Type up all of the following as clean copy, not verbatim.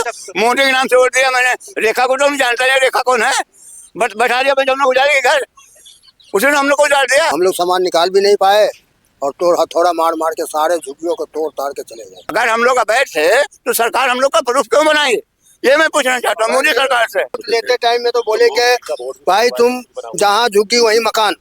मोदी के नाम से वोट दिया मैंने। रेखा को तो हम जानते हैं, रेखा कौन है, बट बैठा दिया जब उजाड़ेगी घर, उसने हम लोग को उजाड़ दिया। हम लोग सामान निकाल भी नहीं पाए और तोड़ हथौड़ा मार मार के सारे झुग्गियों को तोड़ ताड़ के चले गए। अगर हम लोग अवैध थे तो सरकार हम लोग का प्रूफ क्यों बनाई, ये मैं पूछना चाहता हूँ मोदी सरकार से। लेते टाइम में तो बोले कि भाई तुम जहाँ झुग्गी वही मकान,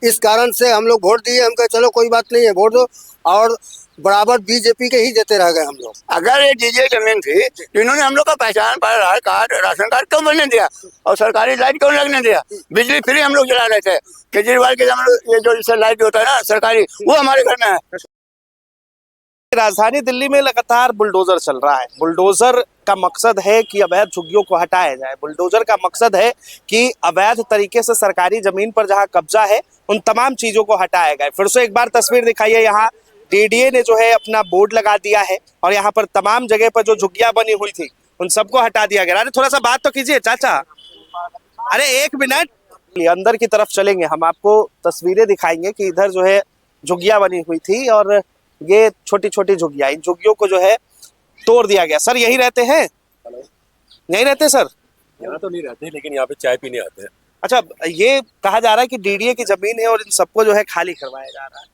इस कारण से हम लोग वोट दिए। हम कहे चलो कोई बात नहीं है, वोट दो, और बराबर बीजेपी के ही देते रह गए हम लोग। अगर ये डीजे जमीन थी तो इन्होंने हम लोग का पहचान पर आधार कार्ड राशन कार्ड क्यों बनने दिया और सरकारी लाइट क्यों लगने दिया। बिजली फ्री हम लोग जला रहे थे, केजरीवाल के जमाने ये जो लाइट होता है ना सरकारी, वो हमारे घर में है। राजधानी दिल्ली में लगातार बुलडोजर चल रहा है। बुलडोजर का मकसद है कि अवैध झुग्गियों को हटाया जाए। बुलडोजर का मकसद है कि अवैध तरीके से सरकारी जमीन पर जहां कब्जा है उन तमाम चीजों को हटाया जाए। फिर से एक बार तस्वीर दिखाइए, यहाँ डीडीए ने जो है अपना बोर्ड लगा दिया है और यहाँ पर तमाम जगह पर जो झुग्गियां बनी हुई थी उन सबको हटा दिया गया। अरे थोड़ा सा बात तो कीजिए चाचा, अरे एक मिनट। अंदर की तरफ चलेंगे, हम आपको तस्वीरें दिखाएंगे कि इधर जो है झुग्गियां बनी हुई थी और ये छोटी छोटी झुग्गियां, इन झुग्गियों को जो है तोड़ दिया गया। सर यही रहते हैं? नहीं रहते सर? यहाँ तो नहीं रहते, लेकिन यहाँ पे चाय पीने आते हैं। अच्छा, ये कहा जा रहा है कि डीडीए की जमीन है और इन सबको जो है खाली करवाया जा रहा है।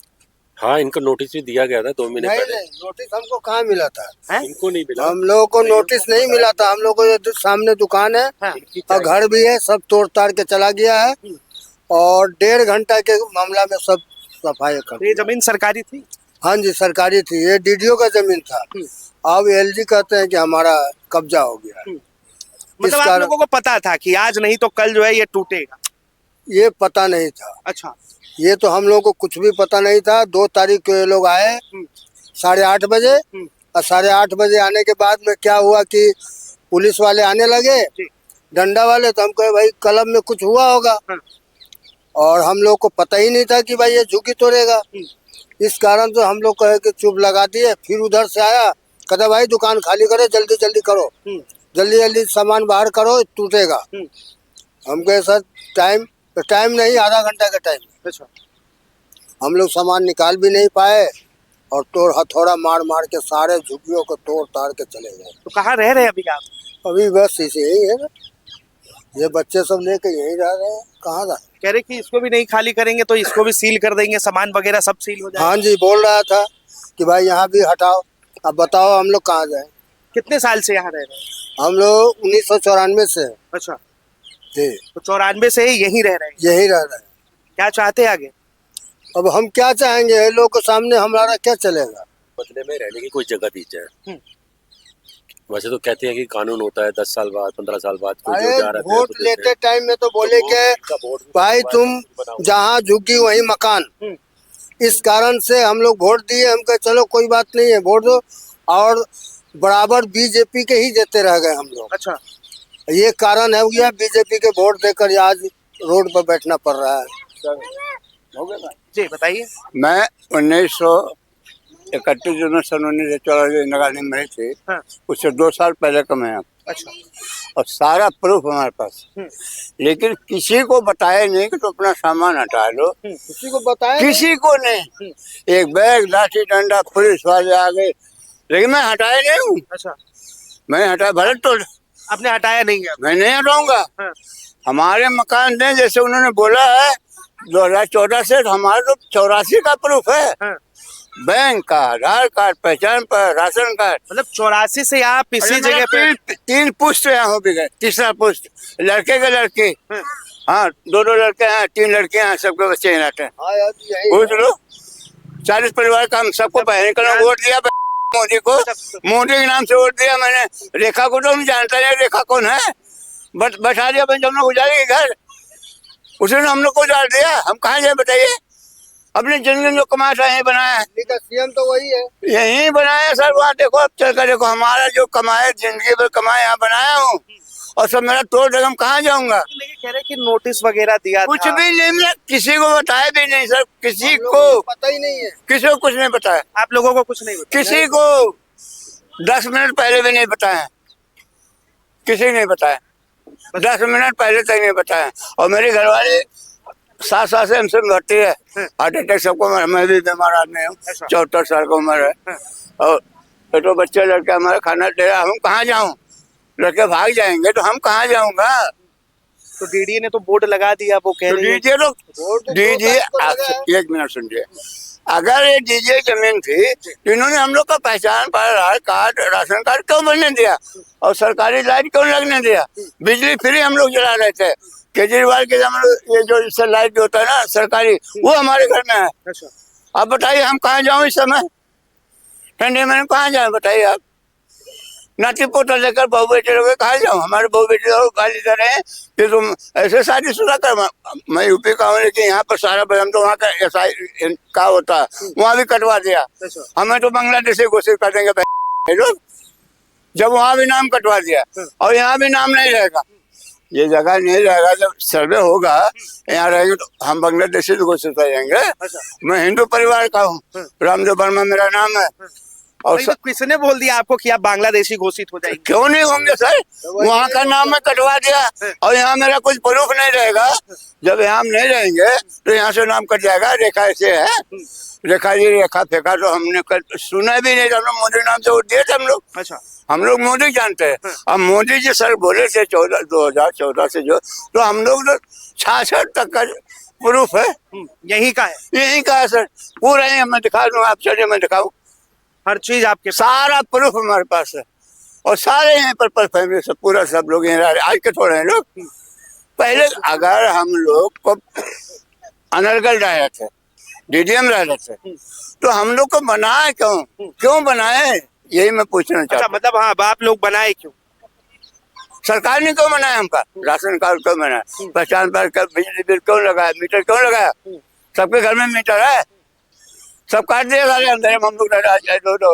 हाँ, इनको नोटिस भी दिया गया था 2 महीने पहले। नहीं, नोटिस हमको कहाँ मिला था? इनको नहीं मिला, हम लोगों को नोटिस नहीं मिला था। हम लोग को सामने दुकान है और घर भी है, सब तोड़ ताड़ के चला गया है और 1.5 घंटा के मामला में सब सफाई कर। ये जमीन सरकारी थी? हाँ जी, सरकारी थी। ये डीडीओ का जमीन था। अब एलजी कहते हैं कि हमारा कब्जा हो गया। मतलब आप लोगों को पता था कि आज नहीं तो कल जो है ये टूटेगा? ये पता नहीं था। अच्छा, ये तो हम लोगों को कुछ भी पता नहीं था। 2 तारीख को ये लोग आए 8:30 बजे और 8:30 बजे आने के बाद में क्या हुआ कि पुलिस वाले आने लगे, डंडा वाले। तो हम कहे भाई क्लब में कुछ हुआ होगा और हम लोग को पता ही नहीं था कि भाई ये झुग्गी तोड़ेगा। इस कारण से हम लोग कहे कि चुप लगा दिए। फिर उधर से आया, कहता भाई दुकान खाली करो, जल्दी जल्दी करो, जल्दी जल्दी सामान बाहर करो, टूटेगा। हम कहे सर टाइम नहीं, आधा घंटा का टाइम। अच्छा, हम लोग सामान निकाल भी नहीं पाए और तोड़ हथौड़ा मार मार के सारे झुग्गियों को तोड़ ताड़ के चले गए। तो कहाँ रह रहे हैं अभी आप? अभी बस इसे यही है ना, ये बच्चे सब लेके यहीं रह रहे हैं। कहाँ रह? कह रहे कि इसको भी नहीं खाली करेंगे तो इसको भी सील कर देंगे, सामान वगैरह सब सील हो जाएगा। हाँ जी, बोल रहा था कि भाई यहाँ भी हटाओ। अब बताओ हम लोग कहाँ जाए? कितने साल से यहाँ रह रहे हैं? हम लोग 1994 से अच्छा, जी, तो 94 से यहीं रह रहे हैं। यही रह रहे हैं। क्या चाहते हैं आगे? अब हम क्या चाहेंगे, ये लोग के सामने हमारा क्या चलेगा? बदले में रहने की कोई जगह दी जाए। वैसे तो कहते हैं कि कानून होता है 10 साल बाद 15 साल बाद कोई जो जा रहा है वोट लेते टाइम में तो बोले कि भाई तुम जहाँ झुग्गी वही मकान, इस कारण से हम लोग वोट दिए। हम कहे चलो कोई बात नहीं है, वोट दो, और बराबर बीजेपी के ही देते रह गए हम लोग। अच्छा, ये कारण है गया बीजेपी के वोट देकर आज रोड पर बैठना पड़ रहा है। जी बताइए। मैं 1931 जो 1994 नगर में मरे थे, उससे 2 साल पहले का मैं। अच्छा, और सारा प्रूफ हमारे पास, लेकिन किसी को बताया नहीं कि तो अपना सामान हटा लो। किसी को बताया? किसी को नहीं। एक बैग लाठी डंडा पुलिस वाले आ गए, लेकिन मैं हटाया नहीं हूँ। अच्छा, मैं हटाया भरत तो आपने हटाया नहीं है? मैं नहीं हटाऊंगा। हमारे मकान ने जैसे उन्होंने बोला है 2014 से, हमारे तो 84 का प्रूफ है। बैंक का, आधार कार्ड, पहचान पर, राशन कार्ड। मतलब 84 से आप इसी जगह पे? 3 पुष्ट यहाँ हो भी गए, तीसरा पुष्ट लड़के के लड़के। हाँ, 2 लड़के हैं, 3 लड़के हैं, सबके बच्चे हैं। पूछ लो, 40 परिवार का हम सबको पहले का वोट दिया मोदी को। मोदी के नाम से वोट दिया मैंने। रेखा को तो हम जानते हैं, रेखा कौन है, बट बैठा दिया जब उजाड़ेगी घर, उसने हम लोग को उजाड़ दिया। हम कहाँ जाए बताइए? अपने जिंदगी जो कमाया था यही बनाया है। सीएम तो वही है, यही बनाया सर। वहाँ देखो, अब चल कर देखो, हमारा जो कमाए जिंदगी भर कमाए यहाँ बनाया हूँ, और सब मेरा तोड़ देगा। हम कहाँ जाऊंगा? कह रहे कि नोटिस वगैरह दिया कुछ था। भी नहीं मिला, किसी को बताया भी नहीं सर, किसी को पता ही नहीं है। किसी को कुछ नहीं बताया। आप लोगों को कुछ नहीं बताया? किसी को 10 मिनट पहले भी नहीं बताया, किसी ने बताया। 10 मिनट पहले तक नहीं बताया। और मेरे घर वाले 7 साल से हमसे भर्ती है, हार्ट अटैक सबको। मैं भी बीमार आदमी हूँ, 74 साल का उम्र है। और तो बच्चे लड़के हमारे खाना दे रहा, हम कहाँ जाऊँ? लड़के भाग जाएंगे तो हम कहाँ जाऊंगा। तो डीडीए ने तो बोर्ड लगा दिया, वो कह तो रही है। दीजिए तो दीजिए, एक मिनट सुनिए। अगर ये दीजिए जमीन थी तो इन्होंने हम लोग का पहचान आधार कार्ड राशन कार्ड क्यों बनने दिया और सरकारी लाइट क्यों लगने दिया। बिजली फ्री हम लोग जला रहे थे। केजरीवाल के जमाने ये जो इससे लाइट होता है ना सरकारी, वो हमारे घर में है। अच्छा, आप बताइए हम कहाँ जाऊँ इस समय ठंडे में, कहाँ जाए बताइए आप। नाती पोता लेकर बहू बेटे लोग कहाँ जाऊँ। हमारे बहू बेटे लोग गाली दे रहे हैं कि तुम ऐसे शादीशुदा कर। मैं यूपी का हूँ लेकिन यहाँ पर सारा बदम तो वहाँ का SI का होता है, वहाँ भी कटवा दिया। हमें तो बांग्लादेशी घोषित कर देंगे लोग, जब वहाँ भी नाम कटवा दिया और यहाँ भी नाम नहीं रहेगा। ये जगह नहीं रहेगा, जब सर्वे होगा यहाँ रहेंगे तो हम बांग्लादेशी घोषित हो जाएंगे। मैं हिंदू परिवार का हूँ, रामदेव वर्मा मेरा नाम है। और तो किसने बोल दिया आपको कि आप बांग्लादेशी घोषित हो जाएंगे? क्यों नहीं होंगे सर, वहाँ का नाम मैं कटवा दिया और यहाँ मेरा कुछ प्रूफ नहीं रहेगा। जब यहाँ हम नहीं रहेंगे तो यहाँ से नाम कट जाएगा। रेखा ऐसे है, रेखा ये रेखा फेंका तो हमने सुना भी नहीं। हम लोग मोदी नाम से वोट दिए थे हम लोग। अच्छा, हम लोग मोदी जानते हैं। अब मोदी जी सर बोले थे 2014 से जो, तो हम लोग तो 66 तक का प्रूफ है, यही का है, यही का है सर। पूरा ही मैं दिखा दूँ, आप चलिए मैं दिखाऊँ। हर चीज आपके सारा प्रूफ हमारे पास है और सारे यहाँ पर फैमिली सब पूरा सब लोग यहाँ आज के थोड़े हैं लोग। पहले अगर हम लोग को अनर्गल रहे थे, DDM रहे थे, तो हम लोग को बनाए क्यों बनाए, यही मैं पूछना अच्छा, चाहता हूँ। मतलब हाँ, आप लोग बनाए क्यों? सरकार ने क्यों बनाया हमका, राशन कार्ड क्यों बनाया, पहचान पत्र, बिजली बिल क्यों लगाया, मीटर क्यों लगाया। सबके घर में मीटर है, सब काट दिया सारे अंदर हम लोग।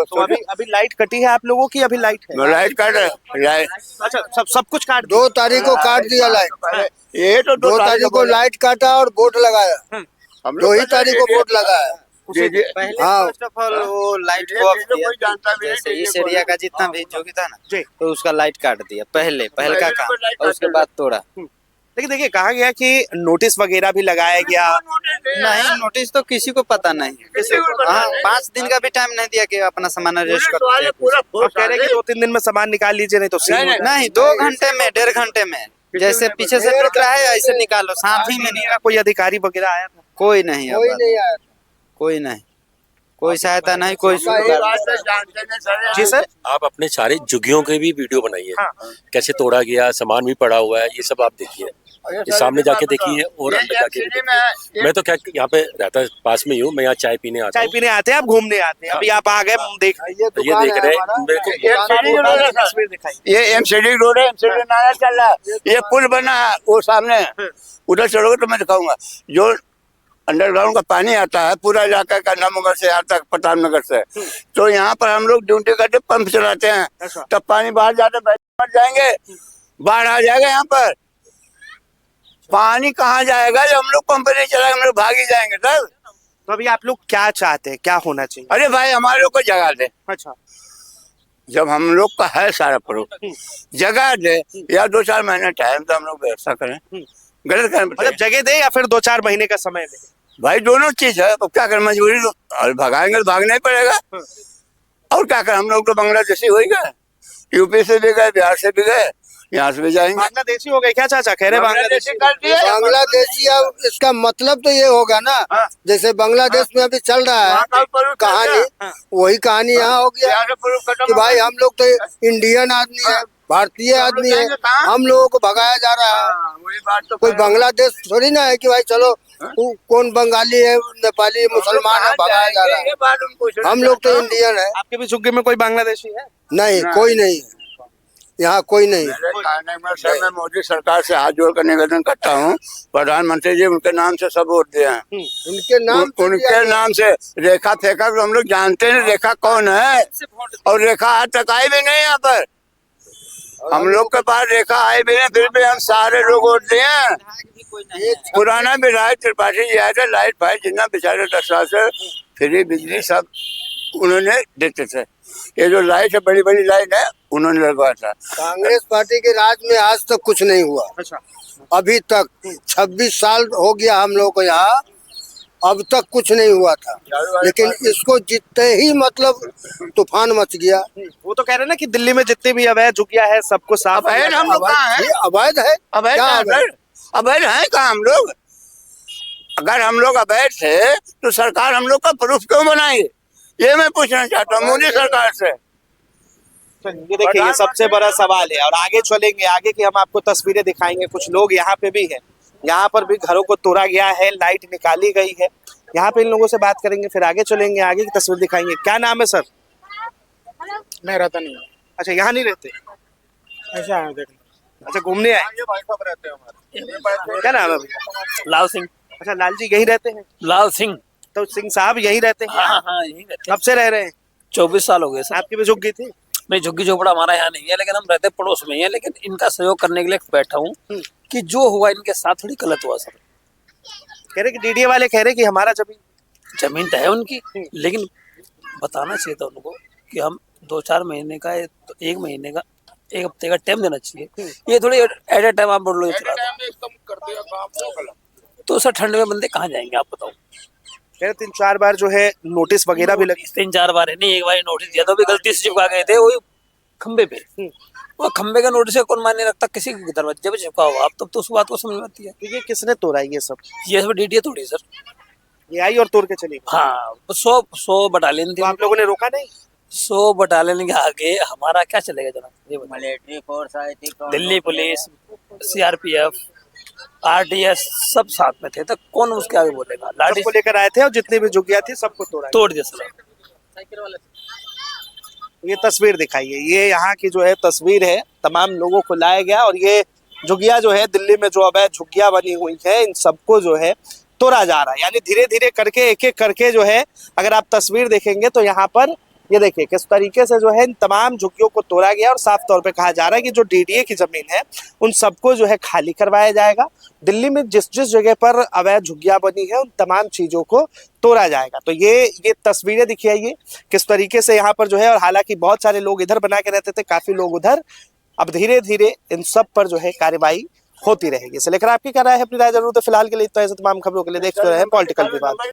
तो अभी लाइट कटी है आप लोगों की? अभी लाइट है? लाइट काट रहे लाइट। अच्छा, सब कुछ काट 2 तारीख को काट दिया लाइट। ये तो 2 तारीख को लाइट काटा और बोर्ड लगाया। 2 ही तारीख को बोर्ड लगाया। पहले हाँ। फर्स्ट ऑफ ऑल वो लाइट को ऑफ किया, जैसे इस एरिया का जितना भी जो भी था ना, तो उसका लाइट काट दिया पहले का काम, और उसके बाद तोड़ा। लेकिन देखिए, कहा गया कि नोटिस वगैरह भी लगाया गया। नहीं, नोटिस तो किसी को पता नहीं। हाँ, 5 दिन का भी टाइम नहीं दिया कि अपना सामान अरेस्ट करते हैं। आप कह रहे हैं कि 2-3 दिन में सामान निकाल लीजिए, नहीं तो सील हो नहीं, 2 घंटे में, 1.5 घंटे में, जैसे पीछे से टूट रहा है ऐसे निकालो, साथ ही में जाएगा। कोई अधिकारी वगैरह आया था? कोई नहीं, कोई नहीं आया। कोई नहीं, कोई सहायता नहीं, कोई सुविधा। जी सर, आप अपने सारे झुग्गियों के भी वीडियो बनाइए। हाँ। कैसे तोड़ा गया, सामान भी पड़ा हुआ है, ये सब आप देखिए। ये सामने जाके देखिए और अंदर जाके देखिए। मैं तो क्या यहाँ पे रहता पास में ही हूँ, मैं यहाँ चाय पीने आता चाय हूँ। पीने आते हैं, आप घूमने आते हैं। अभी आप आ गए, देख ये ये देख रहे हैं मेरे को। तस्वीर दिखाई। ये MCD रोड है, MCD नाला चल रहा है, ये पुल बना है वो सामने, उधर चलोगे तो मैं दिखाऊंगा। जो अंडरग्राउंड का पानी आता है पूरा इलाका का, नमगर से आता है प्रताप नगर से, तो यहाँ पर हम लोग ड्यूटी करके पंप चलाते हैं। तब पानी बाहर जाते मर जाएंगे, बाढ़ आ जाएगा यहाँ पर। पानी कहाँ जाएगा जब हम लोग पंप नहीं चलाएंगे, हम लोग भाग ही जाएंगे तब। तो अभी आप लोग क्या चाहते हैं, क्या होना चाहिए? अरे भाई हमारे लोग को जगह दे। अच्छा, जब हम लोग का है सारा प्रूफ, जगह दे या 2-4 महीने टाइम तो हम लोग व्यवस्था करें। गलत करें मतलब जगह दे या फिर 2-4 महीने का समय दे? भाई दोनों चीज है। अब क्या करें, मजबूरी तो, और भगाएंगे तो भागना ही पड़ेगा। और क्या करें, हम लोग तो बांग्लादेशी हो ही गए, यूपी से भी गए, बिहार से भी गए, यहाँ से भी जाएंगे। बांग्लादेशी हो गए क्या चाचा? कह रहे बांग्लादेशी कर दिए। बांग्लादेशी, अब इसका मतलब तो ये होगा ना, जैसे बांग्लादेश में अभी चल रहा है कहानी, वही कहानी यहाँ हो गया कि भाई हम लोग तो इंडियन आदमी है, भारतीय आदमी है, हम लोगों को भगाया जा रहा है। वही बात तो कोई बांग्लादेश थोड़ी ना है कि भाई चलो कौन बंगाली है, नेपाली, मुसलमान है, भगाया जा रहा है। हम लोग तो इंडियन है। आपके भी झुग्गी में कोई बांग्लादेशी है? नहीं, कोई नहीं है यहाँ, कोई नहीं। सर मैं मोदी सरकार से हाथ जोड़ कर निवेदन करता हूँ, प्रधानमंत्री जी उनके नाम से सब वोट दिए हैं, उनके नाम से रेखा फेंका तो हम लोग जानते हैं रेखा कौन है, और रेखा आज तक आई भी नहीं यहाँ पर। हम लोग के पास रेखा आई भी नहीं, फिर भी हम सारे लोग वोट दिए हैं। पुराना विधायक त्रिपाठी जी आए थे, लाइट फाइट जितना बेचारे 10 साल से फ्री बिजली सब उन्होंने देते थे। ये जो लाइट है, बड़ी बड़ी लाइट है, उन्होंने लगवाया था। कांग्रेस पार्टी के राज में आज तक कुछ नहीं हुआ। अच्छा, अभी तक 26 साल हो गया हम लोग को यहाँ, अब तक कुछ नहीं हुआ था, लेकिन इसको जितने ही मतलब तूफान मच गया। वो तो कह रहे हैं ना कि दिल्ली में जितने भी अवैध झुग्गियां है सबको साफ किया अवैध हम जाए। लोग कहाँ हैं? ये अवैध है, अवैध क्या है, अवैध? अवैध है कहाँ हम लोग? अगर हम लोग अवैध थे तो सरकार हम लोग का प्रूफ क्यों बनाएगी? ये मैं पूछना चाहता हूँ मोदी सरकार से। ये देखिए ये सबसे बड़ा सवाल है। और आगे चलेंगे, आगे की हम आपको तस्वीरें दिखाएंगे। कुछ लोग यहाँ पे भी हैं, यहाँ पर भी घरों को तोड़ा गया है, लाइट निकाली गई है। यहाँ पे इन लोगों से बात करेंगे, फिर आगे चलेंगे, आगे की तस्वीर दिखाएंगे। क्या नाम है सर? मैं रहता नहीं हूँ, अच्छा, यहाँ नहीं रहते? ऐसा है देखना। अच्छा, घूमने आए? क्या नाम है भैया? लाल सिंह। अच्छा, लाल जी यही रहते हैं? लाल सिंह। तो सिंह साहब यही रहते हैं? हाँ हाँ यही रहते कब से रह रहे हैं? 24 साल हो गए सर। आपकी भी झुग्गी थी? नहीं, झुग्गी झोपड़ा हमारा यहाँ नहीं है, लेकिन हम रहते पड़ोस में ही है। लेकिन इनका सहयोग करने के लिए बैठा हूँ कि जो हुआ इनके साथ थोड़ी गलत हुआ सर। कह रहे कि डीडीए वाले कह रहे कि हमारा जमीन तो है उनकी, लेकिन बताना चाहिए था उनको कि हम 2-4 महीने का, 1 महीने का, 1 हफ्ते का टाइम देना चाहिए। ये थोड़ी एट ए टाइम आप बोल लो तो सर ठंड में बंदे कहाँ जाएंगे आप बताओ? कह रहे 3-4 बार जो है नोटिस वगैरह भी लगी। 3-4 बार है नहीं, एक बार नोटिस दिया था, भी गलती से चिपका गए थे वही खंबे पे। वो खंबे का नोटिस कौन मान्य रखता? किसी के दरवाजे पे चिपका हुआ, आप तब तो उस बात को समझ में आती है। तो ये किसने तोड़ा ये सब? ये सब डीडीए थोड़ी सर। ये आई और तोड़ के चली? हाँ, 100 बटालियन थी। तो आप लोगों ने रोका नहीं? 100 बटालियन के आगे हमारा क्या चलेगा जनाब? ये बताइए। मिलिट्री फोर्स आई थी, दिल्ली पुलिस, सीआरपीएफ, आरडीएस सब साथ में थे, तो कौन उसके आगे बोलेगा? लाठी सबको लेकर आए थे और जितनी भी झुग्गियां थी सबको तोड़ा। तोड़ दिया सर। ये तस्वीर दिखाइए, ये यहाँ की जो है तस्वीर है। तमाम लोगों को लाया गया और ये झुग्गियां जो है दिल्ली में जो अवैध झुग्गियां बनी हुई है इन सबको जो है तोड़ा जा रहा है। यानी धीरे धीरे करके एक एक करके जो है, अगर आप तस्वीर देखेंगे तो यहाँ पर ये देखिए किस तरीके से जो है इन तमाम झुग्गियों को तोड़ा गया और साफ तौर पे कहा जा रहा है कि जो डीडीए की जमीन है उन सबको जो है खाली करवाया जाएगा। दिल्ली में जिस जिस जगह पर अवैध झुग्गियां बनी है उन तमाम चीजों को तोड़ा जाएगा। तो ये तस्वीरें दिखाइए किस तरीके से यहाँ पर जो है। और हालांकि बहुत सारे लोग इधर बना के रहते थे, काफी लोग उधर। अब धीरे धीरे इन सब पर जो है कार्रवाई होती रहेगी। इसे लेकर आपकी क्या राय है? अपनी राय जरूर। तो फिलहाल के लिए इतना, ऐसे तमाम खबरों के लिए देखते रहे पॉलिटिकल विभाग।